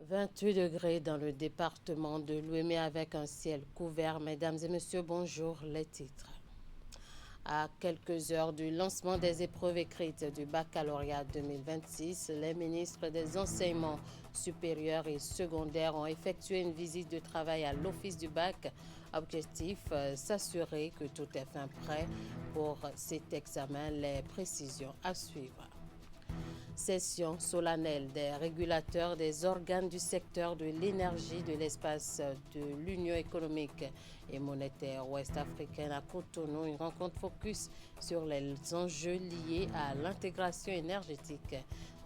28 degrés dans le département de l'Ouémé avec un ciel couvert. Mesdames et messieurs, bonjour, les titres. À quelques heures du lancement des épreuves écrites du baccalauréat 2026, les ministres des enseignements supérieurs et secondaires ont effectué une visite de travail à l'office du bac. Objectif, s'assurer que tout est fin prêt pour cet examen. Les précisions à suivre. Session solennelle des régulateurs des organes du secteur de l'énergie de l'espace de l'Union économique et monétaire ouest-africaine à Cotonou. Une rencontre focus sur les enjeux liés à l'intégration énergétique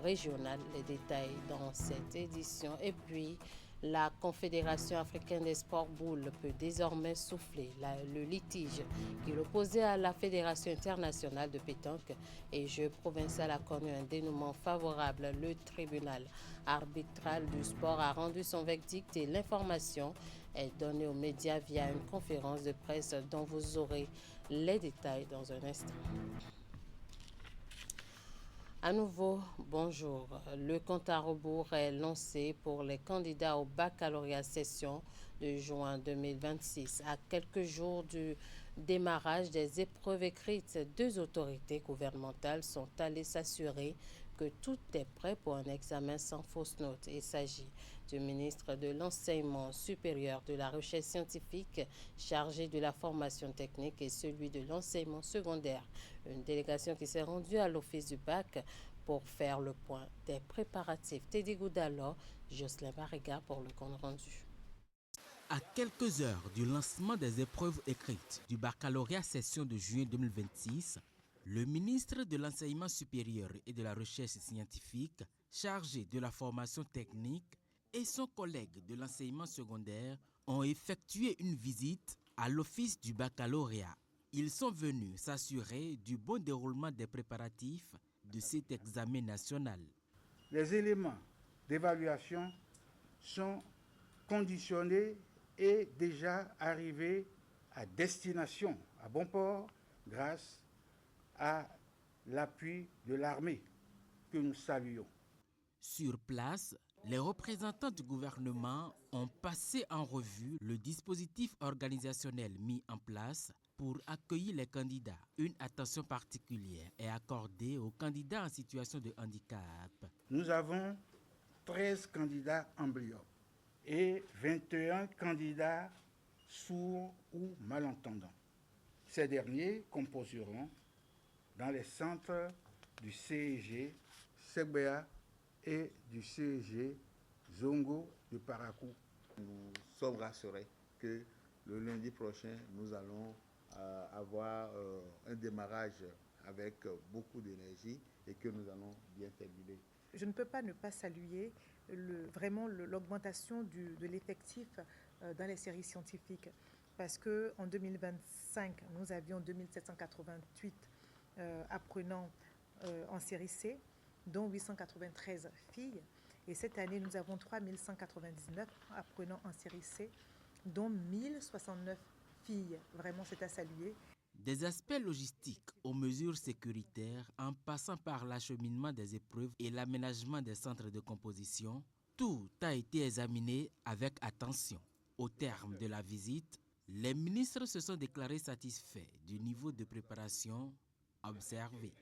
régionale. Les détails dans cette édition. Et puis, la Confédération africaine des sports boules peut désormais souffler. Le litige qui l'opposait à la Fédération internationale de pétanque et jeux provincial a connu un dénouement favorable. Le tribunal arbitral du sport a rendu son verdict et l'information est donnée aux médias via une conférence de presse dont vous aurez les détails dans un instant. À nouveau, bonjour. Le compte à rebours est lancé pour les candidats au baccalauréat session de juin 2026. À quelques jours du démarrage des épreuves écrites, deux autorités gouvernementales sont allées s'assurer que tout est prêt pour un examen sans fausse note. Il s'agit du ministre de l'Enseignement supérieur, de la Recherche scientifique chargé de la formation technique et celui de l'enseignement secondaire. Une délégation qui s'est rendue à l'office du bac pour faire le point des préparatifs. Teddy Goudalo, Jocelyn Barriga pour le compte rendu. À quelques heures du lancement des épreuves écrites du baccalauréat session de juin 2026, le ministre de l'Enseignement supérieur et de la Recherche scientifique, chargé de la formation technique, et son collègue de l'enseignement secondaire ont effectué une visite à l'office du baccalauréat. Ils sont venus s'assurer du bon déroulement des préparatifs de cet examen national. Les éléments d'évaluation sont conditionnés et déjà arrivés à destination, à bon port, grâce à l'appui de l'armée que nous saluons. Sur place, les représentants du gouvernement ont passé en revue le dispositif organisationnel mis en place pour accueillir les candidats. Une attention particulière est accordée aux candidats en situation de handicap. Nous avons 13 candidats amblyopes et 21 candidats sourds ou malentendants. Ces derniers composeront dans les centres du CEG Segbea et du CEG Zongo de Parakou. Nous sommes rassurés que le lundi prochain, nous allons avoir un démarrage avec beaucoup d'énergie et que nous allons bien terminer. Je ne peux pas ne pas saluer vraiment l'augmentation de l'effectif dans les séries scientifiques parce qu'en 2025, nous avions 2788 apprenants en série C, dont 893 filles. Et cette année, nous avons 3199 apprenants en série C, dont 1069 filles. Vraiment, c'est à saluer. Des aspects logistiques aux mesures sécuritaires, en passant par l'acheminement des épreuves et l'aménagement des centres de composition, tout a été examiné avec attention. Au terme de la visite, les ministres se sont déclarés satisfaits du niveau de préparation observé.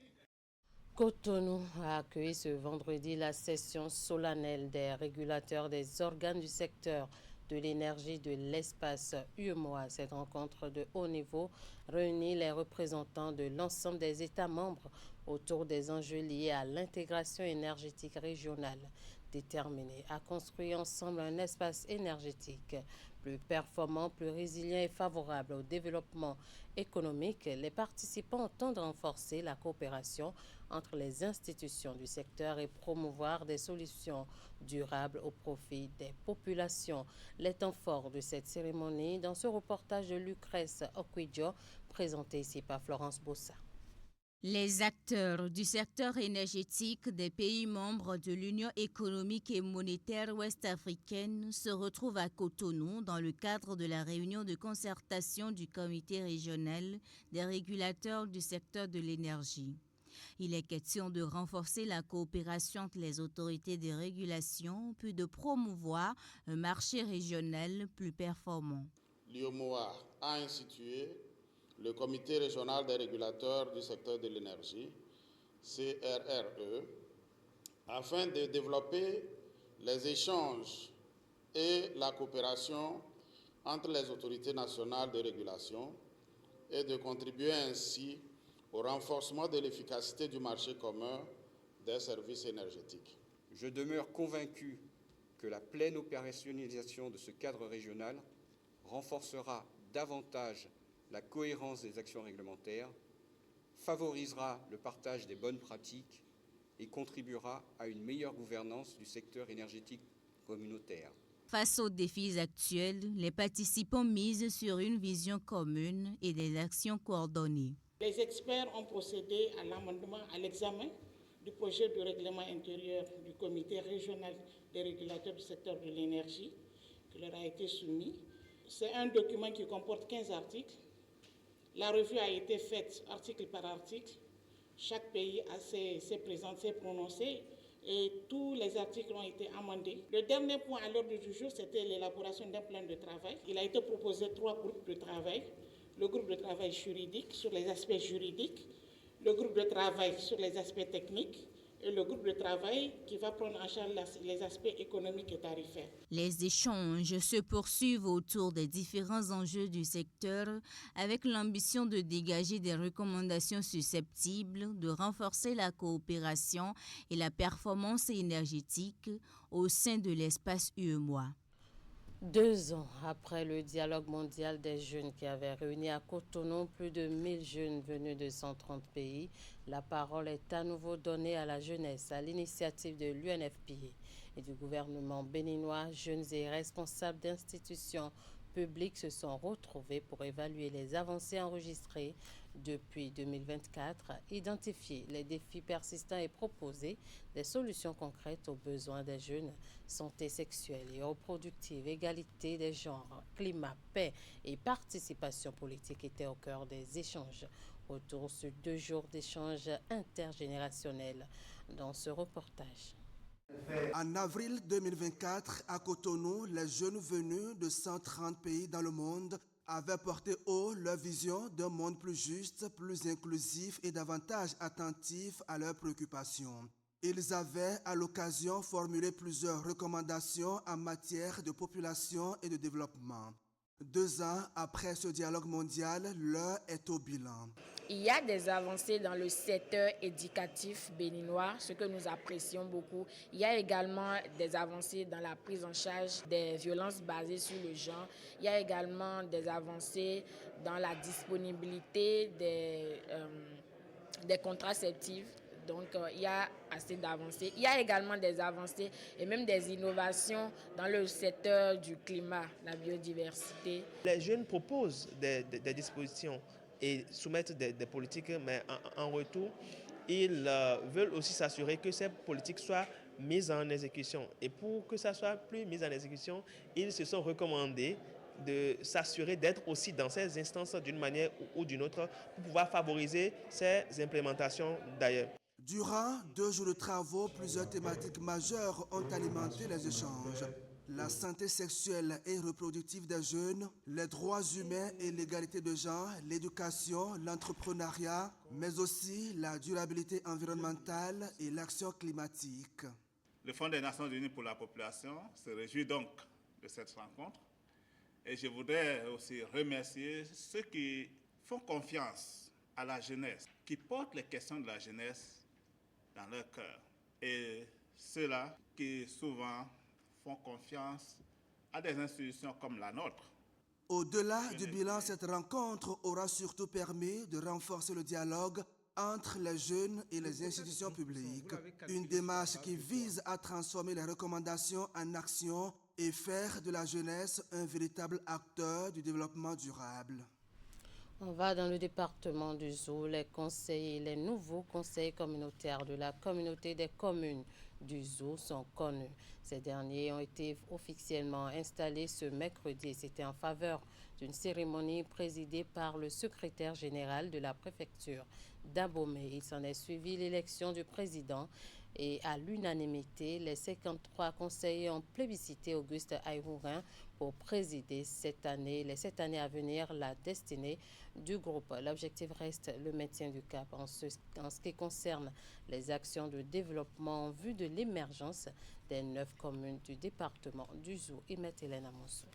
Cotonou a accueilli ce vendredi la session solennelle des régulateurs des organes du secteur de l'énergie de l'espace UEMOA. Cette rencontre de haut niveau réunit les représentants de l'ensemble des États membres autour des enjeux liés à l'intégration énergétique régionale, déterminés à construire ensemble un espace énergétique plus performant, plus résilient et favorable au développement économique. Les participants entendent renforcer la coopération entre les institutions du secteur et promouvoir des solutions durables au profit des populations. Les temps forts de cette cérémonie dans ce reportage de Lucrèce Okwidjo, présenté ici par Florence Bossa. Les acteurs du secteur énergétique des pays membres de l'Union économique et monétaire ouest-africaine se retrouvent à Cotonou dans le cadre de la réunion de concertation du comité régional des régulateurs du secteur de l'énergie. Il est question de renforcer la coopération entre les autorités de régulation, puis de promouvoir un marché régional plus performant. L'UEMOA a institué le Comité régional des régulateurs du secteur de l'énergie, CRRE, afin de développer les échanges et la coopération entre les autorités nationales de régulation et de contribuer ainsi au renforcement de l'efficacité du marché commun des services énergétiques. Je demeure convaincu que la pleine opérationnalisation de ce cadre régional renforcera davantage la cohérence des actions réglementaires, favorisera le partage des bonnes pratiques et contribuera à une meilleure gouvernance du secteur énergétique communautaire. Face aux défis actuels, les participants misent sur une vision commune et des actions coordonnées. Les experts ont procédé à l'amendement, à l'examen du projet de règlement intérieur du comité régional des régulateurs du secteur de l'énergie qui leur a été soumis. C'est un document qui comporte 15 articles. La revue a été faite article par article. Chaque pays s'est présenté, s'est prononcé et tous les articles ont été amendés. Le dernier point à l'ordre du jour, c'était l'élaboration d'un plan de travail. Il a été proposé 3 groupes de travail. Le groupe de travail juridique sur les aspects juridiques, le groupe de travail sur les aspects techniques et le groupe de travail qui va prendre en charge les aspects économiques et tarifaires. Les échanges se poursuivent autour des différents enjeux du secteur avec l'ambition de dégager des recommandations susceptibles de renforcer la coopération et la performance énergétique au sein de l'espace UEMOA. 2 ans après le dialogue mondial des jeunes qui avait réuni à Cotonou plus de 1000 jeunes venus de 130 pays, la parole est à nouveau donnée à la jeunesse à l'initiative de l'UNFPA et du gouvernement béninois. Jeunes et responsables d'institutions publiques se sont retrouvés pour évaluer les avancées enregistrées depuis 2024, identifier les défis persistants et proposer des solutions concrètes aux besoins des jeunes. Santé sexuelle et reproductive, égalité des genres, climat, paix et participation politique étaient au cœur des échanges. Retour sur 2 jours d'échanges intergénérationnels dans ce reportage. En avril 2024, à Cotonou, les jeunes venus de 130 pays dans le monde avaient porté haut leur vision d'un monde plus juste, plus inclusif et davantage attentif à leurs préoccupations. Ils avaient à l'occasion formulé plusieurs recommandations en matière de population et de développement. 2 ans après ce dialogue mondial, l'heure est au bilan. Il y a des avancées dans le secteur éducatif béninois, ce que nous apprécions beaucoup. Il y a également des avancées dans la prise en charge des violences basées sur le genre. Il y a également des avancées dans la disponibilité des contraceptifs. Donc, il y a assez d'avancées. Il y a également des avancées et même des innovations dans le secteur du climat, la biodiversité. Les jeunes proposent des dispositions et soumettent des politiques, mais en retour, ils veulent aussi s'assurer que ces politiques soient mises en exécution. Et pour que ça soit plus mis en exécution, ils se sont recommandés de s'assurer d'être aussi dans ces instances d'une manière ou d'une autre pour pouvoir favoriser ces implémentations d'ailleurs. Durant 2 jours de travaux, plusieurs thématiques majeures ont alimenté les échanges. La santé sexuelle et reproductive des jeunes, les droits humains et l'égalité de genre, l'éducation, l'entrepreneuriat, mais aussi la durabilité environnementale et l'action climatique. Le Fonds des Nations Unies pour la population se réjouit donc de cette rencontre. Et je voudrais aussi remercier ceux qui font confiance à la jeunesse, qui portent les questions de la jeunesse dans leur cœur. Et ceux-là qui souvent font confiance à des institutions comme la nôtre. Au-delà du bilan, cette rencontre aura surtout permis de renforcer le dialogue entre les jeunes et les institutions publiques. Une démarche qui vise à transformer les recommandations en actions et faire de la jeunesse un véritable acteur du développement durable. On va dans le département du Zou. Les conseillers, les nouveaux conseillers communautaires de la communauté des communes du zoo sont connus. Ces derniers ont été officiellement installés ce mercredi. C'était en faveur d'une cérémonie présidée par le secrétaire général de la préfecture d'Abomey. Il s'en est suivi l'élection du président et à l'unanimité, les 53 conseillers ont plébiscité Auguste Ayrourin pour présider les 7 années à venir la destinée du groupe. L'objectif reste le maintien du cap en ce qui concerne les actions de développement en vue de l'émergence des 9 communes du département du Zou. Hélène Amonsou.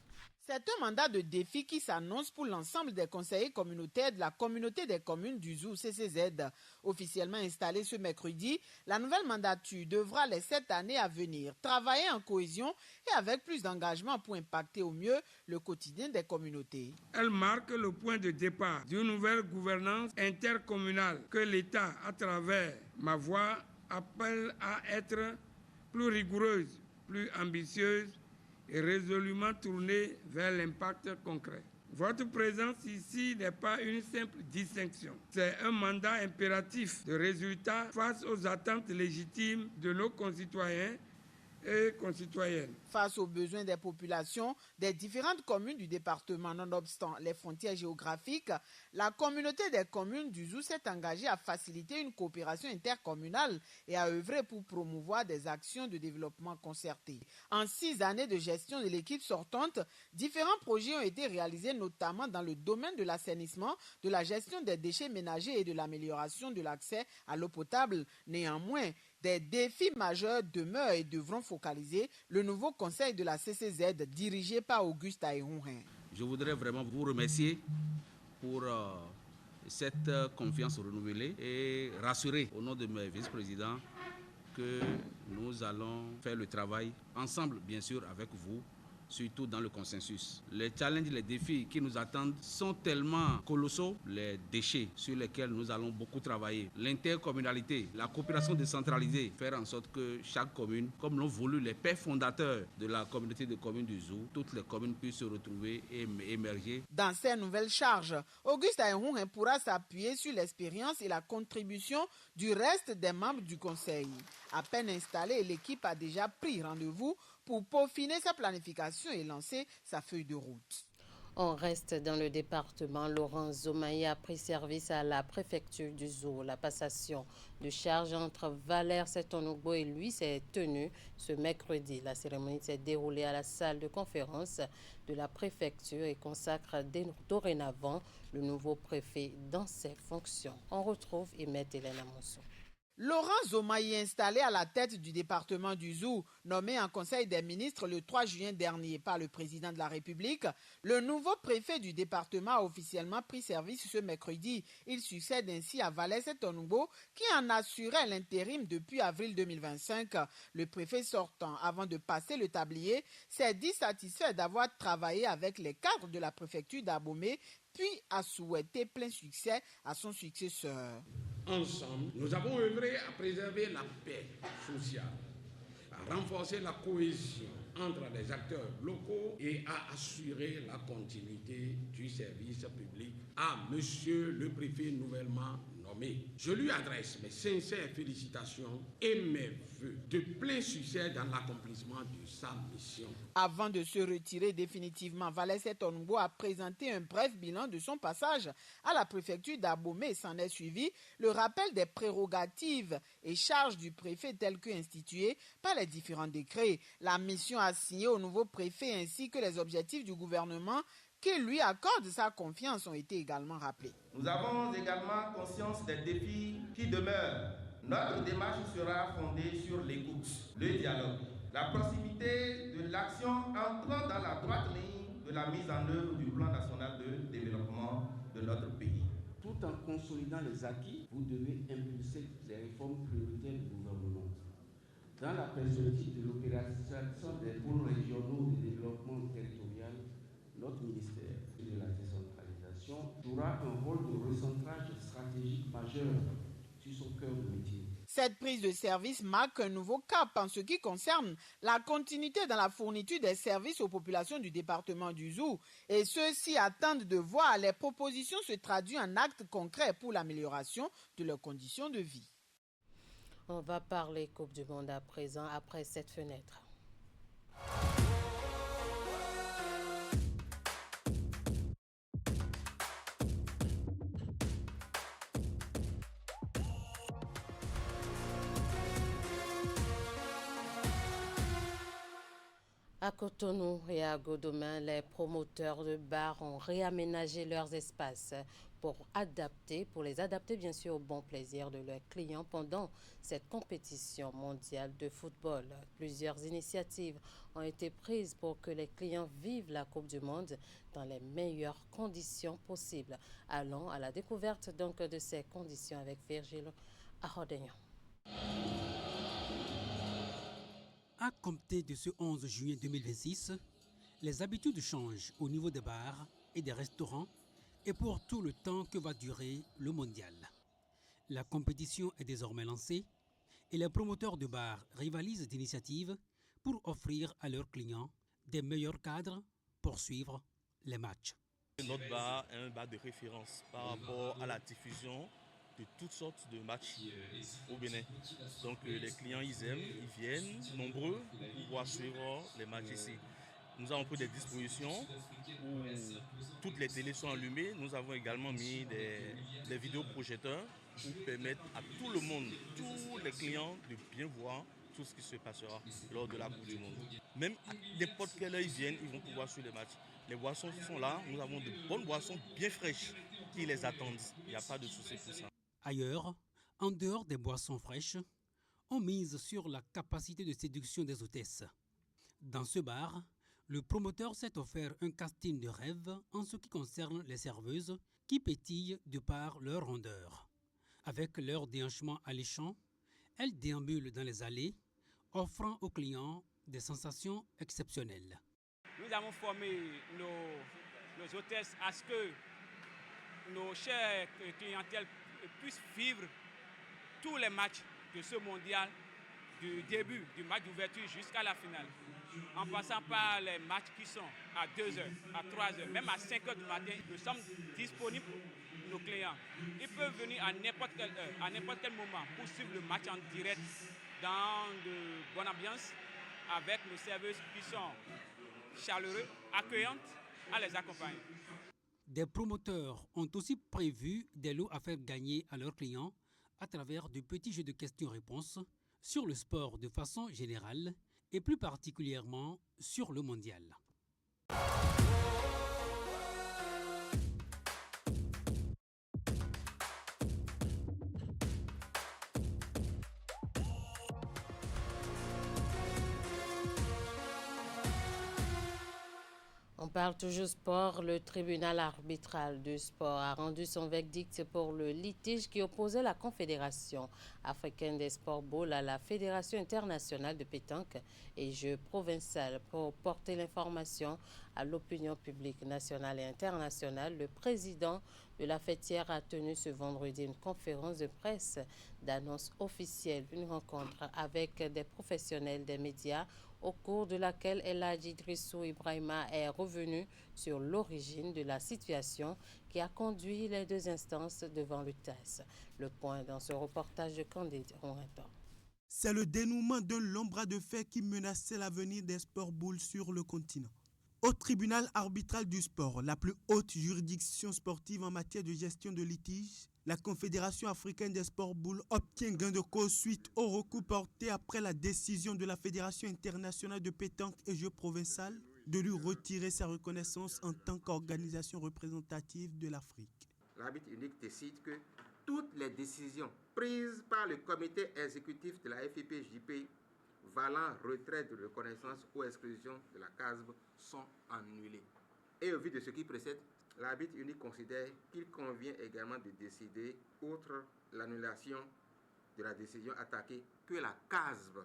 C'est un mandat de défi qui s'annonce pour l'ensemble des conseillers communautaires de la communauté des communes du Zou CCZ. Officiellement installée ce mercredi, la nouvelle mandature devra les 7 années à venir travailler en cohésion et avec plus d'engagement pour impacter au mieux le quotidien des communautés. Elle marque le point de départ d'une nouvelle gouvernance intercommunale que l'État, à travers ma voix, appelle à être plus rigoureuse, plus ambitieuse et résolument tournée vers l'impact concret. Votre présence ici n'est pas une simple distinction. C'est un mandat impératif de résultat face aux attentes légitimes de nos concitoyens et concitoyennes. Face aux besoins des populations des différentes communes du département, nonobstant les frontières géographiques, la communauté des communes du Zou s'est engagée à faciliter une coopération intercommunale et à œuvrer pour promouvoir des actions de développement concertées. En 6 années de gestion de l'équipe sortante, différents projets ont été réalisés, notamment dans le domaine de l'assainissement, de la gestion des déchets ménagers et de l'amélioration de l'accès à l'eau potable. Néanmoins, des défis majeurs demeurent et devront focaliser le nouveau conseil de la CCZ dirigé par Auguste Ayrourin. Je voudrais vraiment vous remercier pour cette confiance renouvelée et rassurer au nom de mes vice-présidents que nous allons faire le travail ensemble, bien sûr, avec vous, surtout dans le consensus. Les challenges, les défis qui nous attendent sont tellement colossaux. Les déchets sur lesquels nous allons beaucoup travailler, l'intercommunalité, la coopération décentralisée, faire en sorte que chaque commune, comme l'ont voulu les pères fondateurs de la communauté de communes du Zou, toutes les communes puissent se retrouver et émerger. Dans ces nouvelles charges, Auguste Ayrourin pourra s'appuyer sur l'expérience et la contribution du reste des membres du conseil. À peine installée, l'équipe a déjà pris rendez-vous pour peaufiner sa planification et lancer sa feuille de route. On reste dans le département. Laurent Zomaï a pris service à la préfecture du Zou. La passation de charge entre Valère Setonogbo et lui s'est tenue ce mercredi. La cérémonie s'est déroulée à la salle de conférence de la préfecture et consacre dorénavant le nouveau préfet dans ses fonctions. On retrouve Hélène Amonsou. Laurent Zomaï est installé à la tête du département du Zou, nommé en Conseil des ministres le 3 juin dernier par le président de la République. Le nouveau préfet du département a officiellement pris service ce mercredi. Il succède ainsi à Valère Setonogbo qui en assurait l'intérim depuis avril 2025. Le préfet sortant, avant de passer le tablier, s'est dit satisfait d'avoir travaillé avec les cadres de la préfecture d'Abomey, puis a souhaité plein succès à son successeur. Ensemble, nous avons œuvré à préserver la paix sociale, à renforcer la cohésion entre les acteurs locaux et à assurer la continuité du service public à Monsieur le préfet nouvellement nommé. Je lui adresse mes sincères félicitations et mes vœux de plein succès dans l'accomplissement de sa mission. Avant de se retirer définitivement, Valère Setonogbo a présenté un bref bilan de son passage à la préfecture d'Abomey. S'en est suivi le rappel des prérogatives et charges du préfet telles que instituées par les différents décrets. La mission assignée au nouveau préfet ainsi que les objectifs du gouvernement qui lui accorde sa confiance ont été également rappelés. Nous avons également conscience des défis qui demeurent. Notre démarche sera fondée sur l'écoute, le dialogue, la proximité de l'action entrant dans la droite ligne de la mise en œuvre du plan national de développement de notre pays. Tout en consolidant les acquis, vous devez impulser les réformes prioritaires du gouvernement. Dans la perspective de l'opérationnalisation des pôles régionaux de développement territorial, notre ministère de la décentralisation jouera un rôle de recentrage stratégique majeur sur son cœur de métier. Cette prise de service marque un nouveau cap en ce qui concerne la continuité dans la fourniture des services aux populations du département du Zou. Et ceux-ci attendent de voir les propositions se traduire en actes concrets pour l'amélioration de leurs conditions de vie. On va parler Coupe du Monde à présent, après cette fenêtre. À Cotonou et à Godomain, les promoteurs de bars ont réaménagé leurs espaces pour les adapter bien sûr au bon plaisir de leurs clients pendant cette compétition mondiale de football. Plusieurs initiatives ont été prises pour que les clients vivent la Coupe du Monde dans les meilleures conditions possibles. Allons à la découverte donc de ces conditions avec Virgile Arodeignan. À compter de ce 11 juillet 2026, les habitudes changent au niveau des bars et des restaurants et pour tout le temps que va durer le mondial. La compétition est désormais lancée et les promoteurs de bars rivalisent d'initiatives pour offrir à leurs clients des meilleurs cadres pour suivre les matchs. Notre bar est un bar de référence par rapport à la diffusion de toutes sortes de matchs au Bénin. Donc les clients, ils aiment, ils viennent nombreux pour pouvoir suivre les matchs ici. Nous avons pris des dispositions où toutes les télés sont allumées. Nous avons également mis des vidéoprojecteurs pour permettre à tout le monde, tous les clients de bien voir tout ce qui se passera lors de la Coupe du Monde. Même à n'importe quelle heure ils viennent, ils vont pouvoir suivre les matchs. Les boissons sont là, nous avons de bonnes boissons bien fraîches qui les attendent. Il n'y a pas de souci pour ça. Ailleurs, en dehors des boissons fraîches, on mise sur la capacité de séduction des hôtesses. Dans ce bar, le promoteur s'est offert un casting de rêve en ce qui concerne les serveuses qui pétillent de par leur rondeur. Avec leur déhanchement alléchant, elles déambulent dans les allées, offrant aux clients des sensations exceptionnelles. Nous avons formé nos hôtesses à ce que nos chères clientèles puissent vivre tous les matchs de ce mondial, du début du match d'ouverture jusqu'à la finale, en passant par les matchs qui sont à 2h, à 3h, même à 5h du matin. Nous sommes disponibles pour nos clients. Ils peuvent venir à n'importe quelle heure, à n'importe quel moment pour suivre le match en direct dans de bonnes ambiances avec nos serveuses qui sont chaleureux, accueillantes à les accompagner. Des promoteurs ont aussi prévu des lots à faire gagner à leurs clients à travers de petits jeux de questions-réponses sur le sport de façon générale et plus particulièrement sur le mondial. On parle toujours sport. Le tribunal arbitral du sport a rendu son verdict pour le litige qui opposait la Confédération africaine des sports ball à la Fédération internationale de pétanque et jeux provinciaux. Pour porter l'information à l'opinion publique nationale et internationale, le président de la fêtière a tenu ce vendredi une conférence de presse d'annonce officielle, une rencontre avec des professionnels des médias au cours de laquelle El Hadji Idrissou Ibrahima est revenu sur l'origine de la situation qui a conduit les deux instances devant le TAS. Le point dans ce reportage de Candide Ronreton. C'est le dénouement d'un long bras de fer qui menaçait l'avenir des sports boules sur le continent. Au tribunal arbitral du sport, la plus haute juridiction sportive en matière de gestion de litiges, la Confédération africaine des sports boules obtient gain de cause suite au recours porté après la décision de la Fédération internationale de pétanque et jeux provinciaux de lui retirer sa reconnaissance en tant qu'organisation représentative de l'Afrique. L'arbitre unique décide que toutes les décisions prises par le comité exécutif de la FIP-JP valant retrait de reconnaissance ou exclusion de la CASB sont annulées. Et au vu de ce qui précède, l'arbitre unique considère qu'il convient également de décider, outre l'annulation de la décision attaquée, que la CASB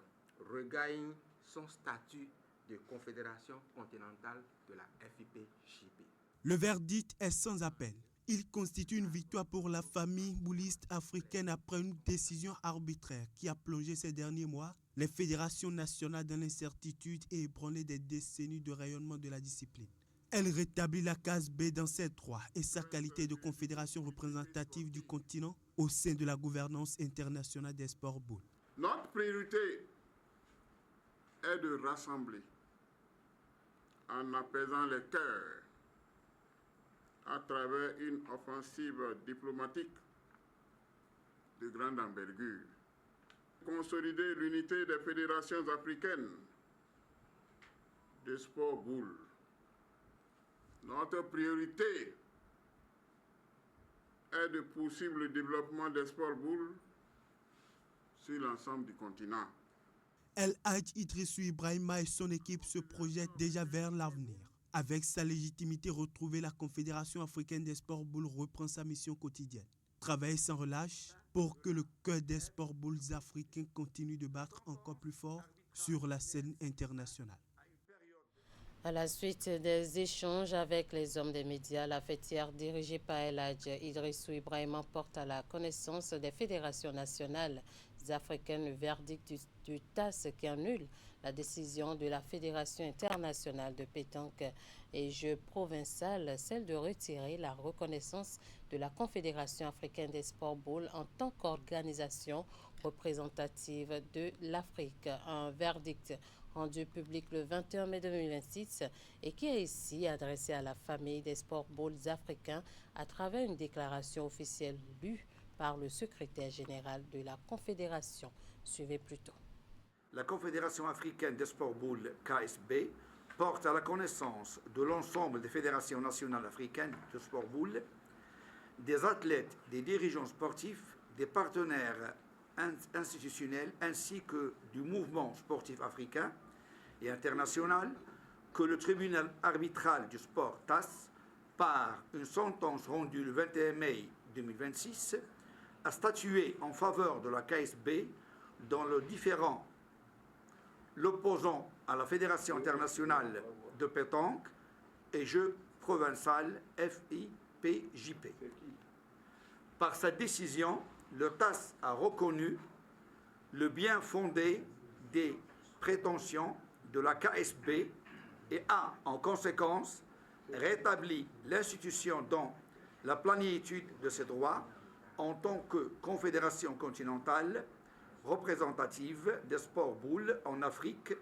regagne son statut de confédération continentale de la FIP-JP. Le verdict est sans appel. Il constitue une victoire pour la famille bouliste africaine après une décision arbitraire qui a plongé ces derniers mois les fédérations nationales dans l'incertitude et ébranlé des décennies de rayonnement de la discipline. Elle rétablit la CASB dans ses droits et sa qualité de confédération représentative du continent au sein de la gouvernance internationale des sports boules. Notre priorité est de rassembler en apaisant les cœurs à travers une offensive diplomatique de grande envergure. Consolider l'unité des fédérations africaines de sport boule. Notre priorité est de poursuivre le développement des sports boules sur l'ensemble du continent. El Hadj Idrissou Ibrahima et son équipe se projettent déjà vers l'avenir. Avec sa légitimité retrouvée, la Confédération africaine des sports boules reprend sa mission quotidienne. Travailler sans relâche pour que le cœur des sports boules africains continue de battre encore plus fort sur la scène internationale. À la suite des échanges avec les hommes des médias, la fêtière dirigée par El Hadj Idrissou Ibrahima porte à la connaissance des fédérations nationales africaines le verdict du TAS qui annule la décision de la Fédération internationale de pétanque et jeux provinciales, celle de retirer la reconnaissance de la Confédération africaine des sports boules en tant qu'organisation représentative de l'Afrique. Un verdict rendu public le 21 mai 2026 et qui est ici adressé à la famille des sports boules africains à travers une déclaration officielle lue par le secrétaire général de la Confédération. Suivez plutôt. La Confédération africaine des sports boules, KSB, porte à la connaissance de l'ensemble des fédérations nationales africaines de sport boules, des athlètes, des dirigeants sportifs, des partenaires institutionnels ainsi que du mouvement sportif africain et international que le tribunal arbitral du sport TAS, par une sentence rendue le 21 mai 2026, a statué en faveur de la KSB dans le différend l'opposant à la Fédération internationale de pétanque et jeux provincial FIPJP. Par sa décision, le TAS a reconnu le bien fondé des prétentions de la KSB et a, en conséquence, rétabli l'institution dans la plénitude de ses droits en tant que confédération continentale représentative des sports boules en Afrique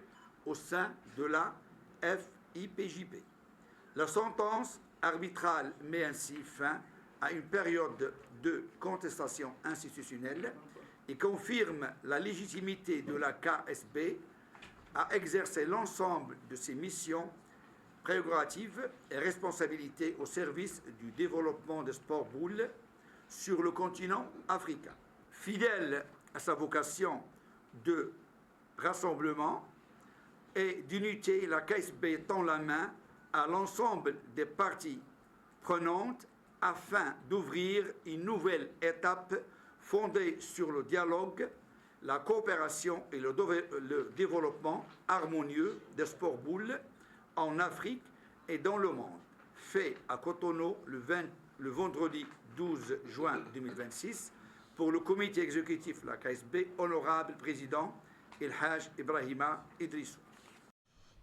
au sein de la FIPJP. La sentence arbitrale met ainsi fin à une période de contestation institutionnelle et confirme la légitimité de la KSB à exercer l'ensemble de ses missions, prérogatives et responsabilités au service du développement des sports boules sur le continent africain. Fidèle à sa vocation de rassemblement et d'unité, la KSB tend la main à l'ensemble des parties prenantes afin d'ouvrir une nouvelle étape fondée sur le dialogue, la coopération et le développement harmonieux des sports boules en Afrique et dans le monde. Fait à Cotonou le vendredi 12 juin 2026 pour le comité exécutif de la KSB, honorable président El Hadj Ibrahima Idrissou.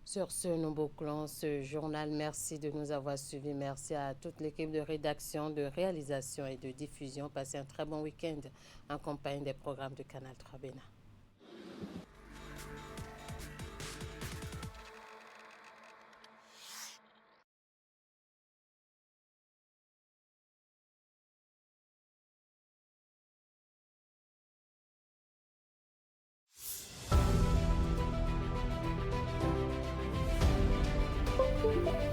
Sur ce, nous bouclons ce journal. Merci de nous avoir suivis. Merci à toute l'équipe de rédaction, de réalisation et de diffusion. Passez un très bon week-end en compagnie des programmes de Canal 3 Bénin. Thank you.